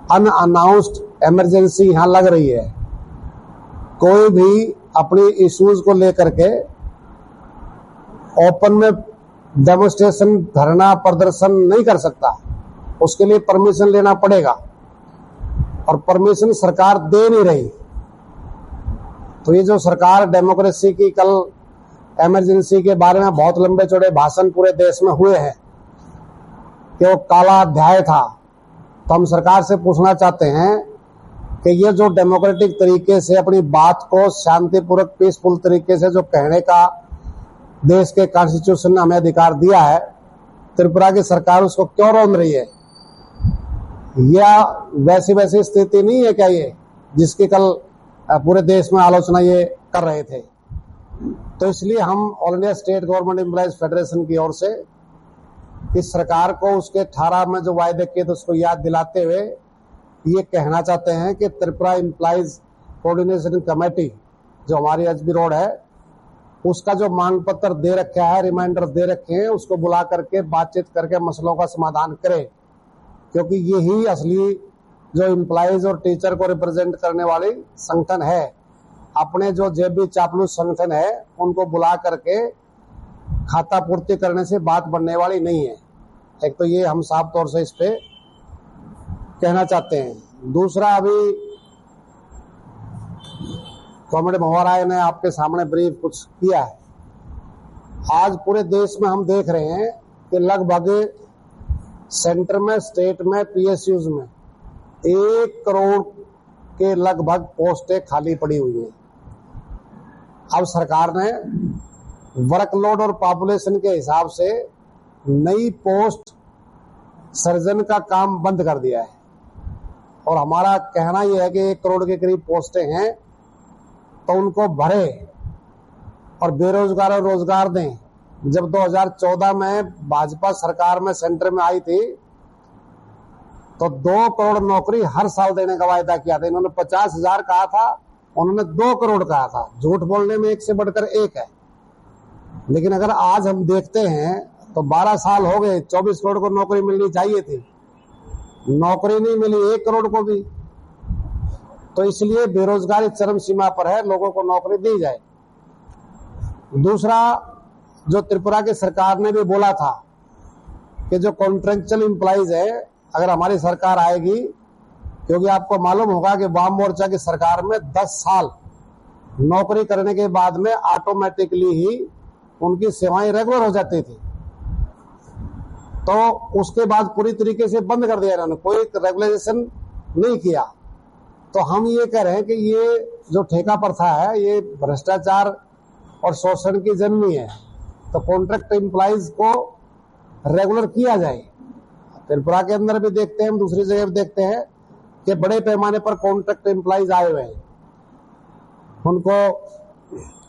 Unannounced emergency यहां लग रही है। कोई भी अपनी इश्यूज को लेकर के ओपन में डेमोन्स्ट्रेशन, धरना प्रदर्शन नहीं कर सकता, उसके लिए परमिशन लेना पड़ेगा और परमिशन सरकार दे नहीं रही। तो ये जो सरकार डेमोक्रेसी की कल इमरजेंसी के बारे में बहुत लंबे चौड़े भाषण पूरे देश में हुए हैं कि वो काला अध्याय था, तो हम सरकार से पूछना चाहते हैं कि ये जो डेमोक्रेटिक तरीके से अपनी बात को शांतिपूर्वक पीसफुल तरीके से जो कहने का देश के कॉन्स्टिट्यूशन ने हमें अधिकार दिया है, त्रिपुरा की सरकार उसको क्यों रोक रही है? या वैसी स्थिति नहीं है क्या ये जिसकी कल पूरे देश में आलोचना ये कर रहे थे? तो इसलिए हम all India state government employees federation की ओर से इस सरकार को उसके 18 में जो वायदे किए थे उसको याद दिलाते हुए ये कहना चाहते हैं कि त्रिपुरा एम्प्लॉइज कोऑर्डिनेशन कमेटी जो हमारी एचबी रोड है उसका जो मांग पत्र दे रखा है, रिमाइंडर दे रखे हैं, उसको बुला करके बातचीत करके मसलों का समाधान करें, क्योंकि यही असली जो एम्प्लॉइज और टीचर को रिप्रेजेंट करने वाली संगठन है। अपने जो जेबी चापलूस संगठन है उनको बुला करके खाता पूर्ति करने से बात बनने वाली नहीं है। एक तो ये हम साफ तौर से इस पे कहना चाहते हैं। दूसरा, अभी कॉमरेड महुआ राय ने आपके सामने ब्रीफ कुछ किया है। आज पूरे देश में हम देख रहे हैं कि लगभग सेंटर में, स्टेट में, पीएसयूज में 1 करोड़ के लगभग पोस्टें खाली पड़ी हुई हैं। अब सरकार ने वर्कलोड और पॉपुलेशन के हिसाब से नई पोस्ट सृजन का काम बंद कर दिया है और हमारा कहना यह है कि 1 करोड़ के करीब पोस्टें हैं तो उनको भरे और बेरोजगारों को रोजगार दें। जब 2014 में भाजपा सरकार में सेंटर में आई थी तो 2 करोड़ नौकरी हर साल देने का वायदा किया था। इन्होंने 50,000 कहा था, उन्होंने 2 करोड़ कहा था। झूठ बोलने में एक से बढ़कर एक है। लेकिन अगर आज हम देखते हैं तो 12 साल हो गए, 24 करोड़ को नौकरी मिलनी चाहिए थी, नौकरी नहीं मिली 1 करोड़ को भी। तो इसलिए बेरोजगारी चरम सीमा पर है, लोगों को नौकरी दी जाए। दूसरा, जो त्रिपुरा की सरकार ने भी बोला था कि जो कॉन्ट्रेक्चुअल एम्प्लॉइज है, अगर हमारी सरकार आएगी, क्योंकि आपको मालूम होगा कि वाम मोर्चा की सरकार में 10 साल नौकरी करने के बाद में ऑटोमेटिकली ही उनकी सेवाएं रेगुलर हो जाती थी, तो उसके बाद पूरी तरीके से बंद कर दिया इन्होंने, कोई रेगुलेशन नहीं किया। तो हम ये कह रहे हैं कि ये जो ठेका प्रथा है ये भ्रष्टाचार और शोषण की जन्मी है, तो कॉन्ट्रैक्ट एम्प्लॉइज को रेगुलर किया जाए। त्रिपुरा के अंदर भी देखते हैं, हम दूसरी जगह भी देखते हैं कि बड़े पैमाने पर कॉन्ट्रैक्ट एम्प्लॉइज आए हुए हैं, उनको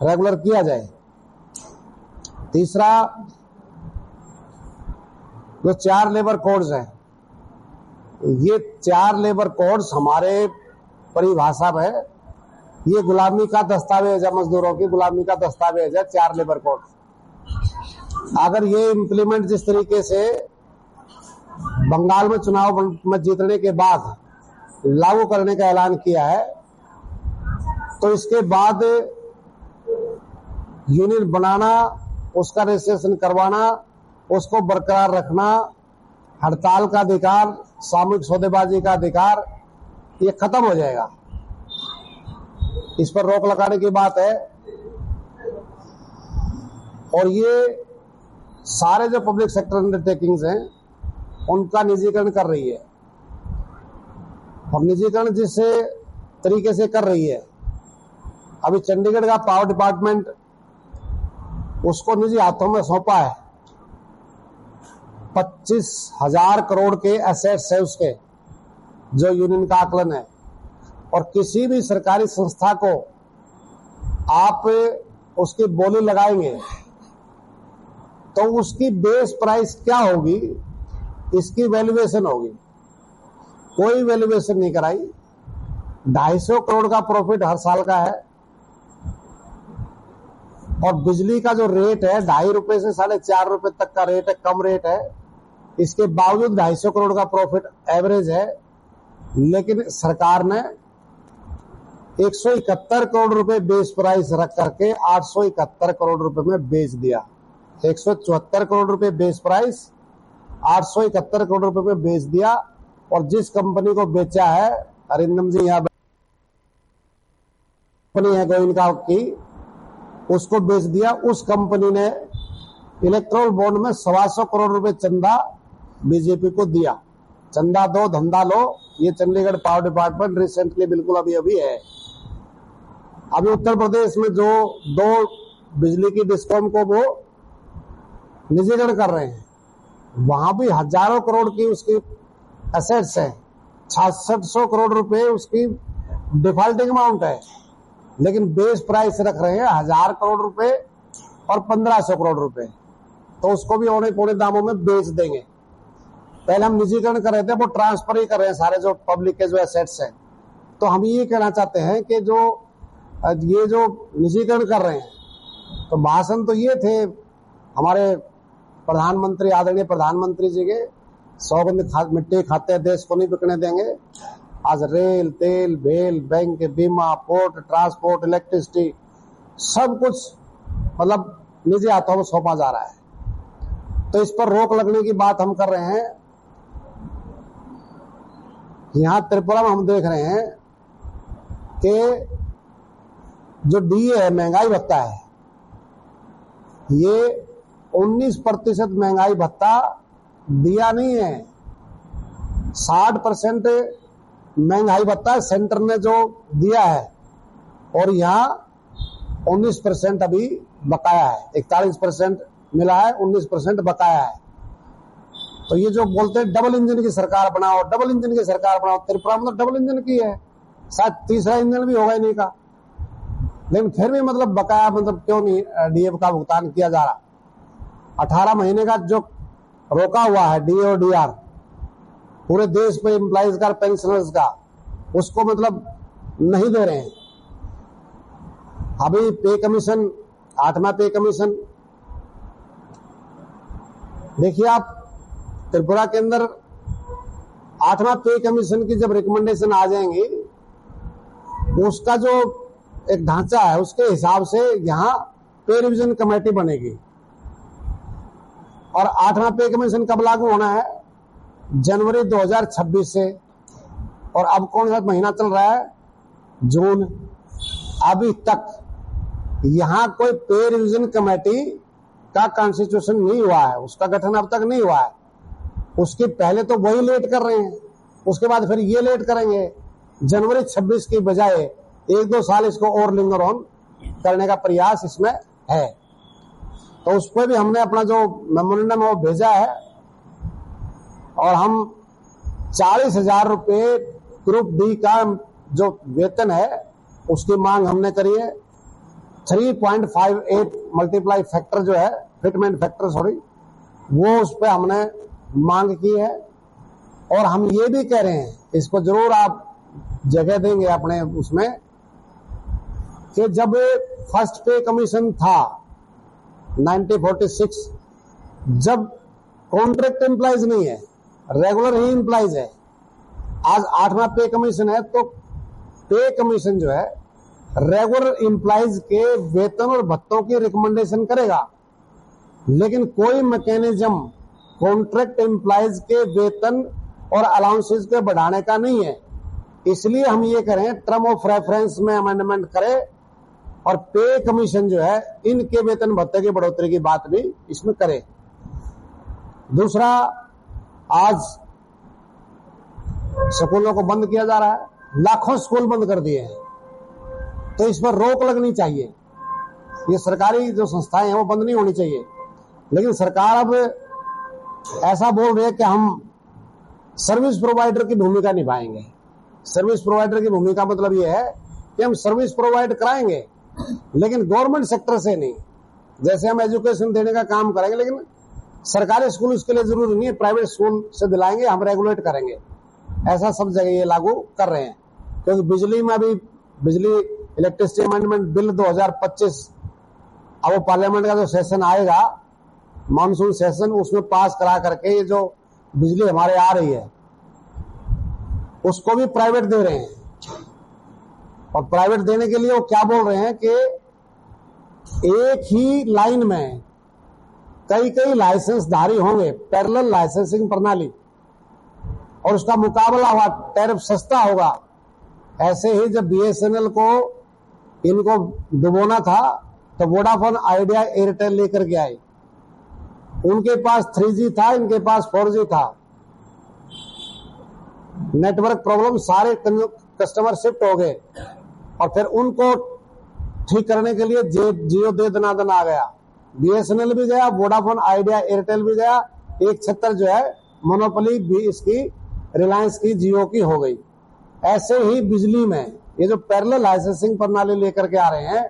रेगुलर किया जाए। तीसरा, जो 4 लेबर कोड्स हैं, ये 4 लेबर कोड्स हमारे परिभाषा में ये गुलामी का दस्तावेज है, मजदूरों की गुलामी का दस्तावेज है 4 लेबर कोड। अगर ये इम्प्लीमेंट जिस तरीके से बंगाल में चुनाव में जीतने के बाद लागू करने का ऐलान किया है, तो इसके बाद यूनियन बनाना, उसका रजिस्ट्रेशन करवाना, उसको बरकरार रखना, हड़ताल का अधिकार, सामूहिक सौदेबाजी का अधिकार, ये खत्म हो जाएगा। इस पर रोक लगाने की बात है। और ये सारे जो पब्लिक सेक्टर अंडरटेकिंग्स हैं उनका निजीकरण कर रही है, और निजीकरण जिस तरीके से कर रही है, अभी चंडीगढ़ का पावर डिपार्टमेंट उसको निजी हाथों में सौंपा है। 25,000 करोड़ के एसेट्स है उसके, जो यूनियन का आकलन है। और किसी भी सरकारी संस्था को आप उसकी बोली लगाएंगे तो उसकी बेस प्राइस क्या होगी, इसकी वैल्यूएशन होगी। कोई वैल्यूएशन नहीं कराई। 250 करोड़ का प्रॉफिट हर साल का है, और बिजली का जो रेट है 2.5 रुपए से 4.5 रुपए तक का रेट है, कम रेट है। इसके बावजूद 250 करोड़ का प्रॉफिट एवरेज है। लेकिन सरकार ने 171 करोड़ रुपए बेस प्राइस रख करके 871 करोड़ रुपए में बेच दिया। 174 करोड़ रुपए बेस प्राइस, 871 करोड़ रुपए में बेच दिया। और जिस कंपनी को बेचा है, अरिंदम जी यहाँ कंपनी है गोइनका की, उसको बेच दिया। उस कंपनी ने इलेक्ट्रोल बॉन्ड में 125 करोड़ रुपए चंदा बीजेपी को दिया। चंदा दो धंधा लो, ये चंडीगढ़ पावर डिपार्टमेंट रिसेंटली बिल्कुल अभी है। अभी उत्तर प्रदेश में जो 2 बिजली की डिस्कॉम को वो निजीकरण कर रहे हैं, वहां भी हजारों करोड़ की उसकी एसेट्स है। 6600 करोड़ रुपए उसकी डिफॉल्टिंग अमाउंट है, लेकिन बेस प्राइस रख रहे हैं 1000 करोड़ रुपए और 1500 करोड़ रुपए। तो उसको भी औने पौने दामों में बेच देंगे। पहले हम निजीकरण कर रहे थे, वो ट्रांसफर ही कर रहे हैं सारे जो पब्लिक के जो एसेट्स हैं। तो हम ये कहना चाहते हैं कि ये जो निजीकरण कर रहे हैं, तो भाषण तो ये थे हमारे प्रधानमंत्री, आदरणीय प्रधानमंत्री जी के, सौगंध मिट्टी खाते हैं, देश को नहीं बिकने देंगे। आज रेल, तेल, भेल, बैंक, बीमा, पोर्ट, ट्रांसपोर्ट, इलेक्ट्रिसिटी, सब कुछ मतलब निजी हाथों में सौंपा जा रहा है। तो इस पर रोक लगने की बात हम कर रहे हैं। यहां त्रिपुरा में हम देख रहे हैं कि जो डीए है, महंगाई भत्ता है, ये 19% महंगाई भत्ता दिया नहीं है। 60% महंगाई भत्ता सेंटर ने जो दिया है, और यहाँ 19% अभी बकाया है। 41% मिला है, 19% बकाया है। तो ये जो बोलते हैं डबल इंजन की सरकार बनाओ, डबल इंजन की सरकार बनाओ, त्रिपुरा में तो डबल इंजन की है, शायद तीसरा इंजन भी होगा ही नहीं का। लेकिन फिर भी मतलब बकाया मतलब क्यों नहीं डीए का भुगतान किया जा रहा। 18 महीने का जो रोका हुआ है डीए और डीआर पूरे देश में एम्प्लॉइज का, पेंशनर्स का, उसको मतलब नहीं दे रहे हैं। अभी पे कमीशन, 8वां पे कमीशन देखिए आप, त्रिपुरा के अंदर 8वां पे कमीशन की जब रिकमेंडेशन आ जाएंगी, उसका जो एक ढांचा है उसके हिसाब से यहाँ पे रिवीजन कमेटी बनेगी। और 8वां पे कमीशन कब लागू होना है? जनवरी 2026 से। और अब कौन सा महीना चल रहा है? जून। अभी तक यहाँ कोई पे रिवीजन कमेटी का कॉन्स्टिट्यूशन नहीं हुआ है, उसका गठन अब तक नहीं हुआ है। उसके पहले तो वही लेट कर रहे हैं, उसके बाद फिर ये लेट करेंगे। जनवरी 26 की बजाय 1-2 साल इसको और लिंगर ऑन करने का प्रयास इसमें है। तो उस पर भी हमने अपना जो मेमोरेंडम है वो भेजा है, और हम 40,000 रुपए ग्रुप डी का जो वेतन है उसकी मांग हमने करी है। 3.58 मल्टीप्लाई फैक्टर जो है, फिटमेंट फैक्टर सॉरी, वो उस पर हमने मांग की है। और हम ये भी कह रहे हैं, इसको जरूर आप जगह देंगे अपने उसमें, कि जब फर्स्ट पे कमीशन था 1946, जब कॉन्ट्रैक्ट एम्प्लॉइज नहीं है, रेगुलर ही एम्प्लॉइज है। आज 8वां पे कमीशन है, तो पे कमीशन जो है रेगुलर एम्प्लॉइज के वेतन और भत्तों की रिकमेंडेशन करेगा, लेकिन कोई मैकेनिज्म कॉन्ट्रैक्ट एम्प्लॉइज के वेतन और अलाउंसेस के बढ़ाने का नहीं है। इसलिए हम ये करें, टर्म ऑफ रेफरेंस में अमेंडमेंट करें, और पे कमीशन जो है इनके वेतन भत्ते की बढ़ोतरी की बात भी इसमें करें। दूसरा, आज स्कूलों को बंद किया जा रहा है, लाखों स्कूल बंद कर दिए हैं, तो इस पर रोक लगनी चाहिए। ये सरकारी जो संस्थाएं हैं वो बंद नहीं होनी चाहिए, लेकिन सरकार अब ऐसा बोल रही है कि हम सर्विस प्रोवाइडर की भूमिका निभाएंगे। सर्विस प्रोवाइडर की भूमिका मतलब ये है कि हम सर्विस प्रोवाइड कराएंगे, लेकिन गवर्नमेंट सेक्टर से नहीं। जैसे हम एजुकेशन देने का काम करेंगे, लेकिन सरकारी स्कूल इसके लिए जरूरी नहीं है, प्राइवेट स्कूल से दिलाएंगे, हम रेगुलेट करेंगे। ऐसा सब जगह ये लागू कर रहे हैं, क्योंकि बिजली में अभी बिजली इलेक्ट्रिसिटी अमेंडमेंट बिल 2025, अब वो पार्लियामेंट का जो सेशन आएगा, मानसून सेशन, उसमें पास करा करके ये जो बिजली हमारे आ रही है, उसको भी प्राइवेट दे रहे हैं। और प्राइवेट देने के लिए वो क्या बोल रहे हैं कि एक ही लाइन में कई कई लाइसेंसधारी होंगे, पैरेलल लाइसेंसिंग प्रणाली, और उसका मुकाबला हुआ, टैरिफ सस्ता होगा। ऐसे ही जब बीएसएनएल को इनको डुबोना था तो वोडाफोन आइडिया एयरटेल लेकर के आई। उनके पास 3G था, इनके पास 4G था। नेटवर्क प्रॉब्लम, सारे कस्टमर शिफ्ट हो गए और फिर उनको ठीक करने के लिए जियो दे दनादन आ गया। बीएसएनएल भी गया, वोडाफोन आइडिया एयरटेल भी गया। एक छत्तर जो है मोनोपोली भी इसकी रिलायंस की, जियो की हो गई। ऐसे ही बिजली में ये जो पैरेलल लाइसेंसिंग प्रणाली लेकर के आ रहे हैं,